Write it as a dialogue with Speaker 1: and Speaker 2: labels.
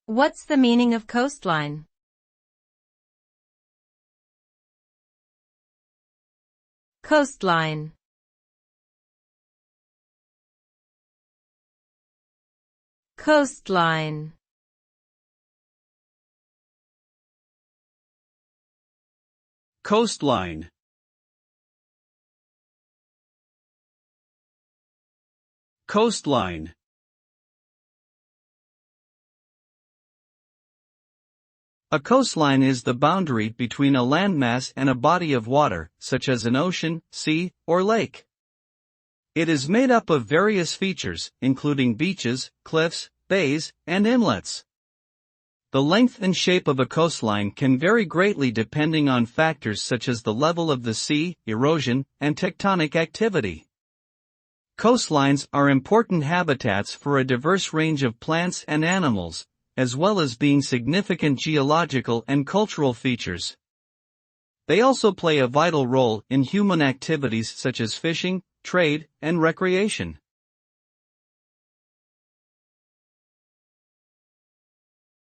Speaker 1: What's the meaning of coastline? Coastline. Coastline.
Speaker 2: Coastline. Coastline. A coastline is the boundary between a landmass and a body of water, such as an ocean, sea, or lake. It is made up of various features, including beaches, cliffs, bays, and inlets. The length and shape of a coastline can vary greatly depending on factors such as the level of the sea, erosion, and tectonic activity. Coastlines are important habitats for a diverse range of plants and animals, as well as being significant geological and cultural features. They also play a vital role in human activities such as fishing, trade, and recreation.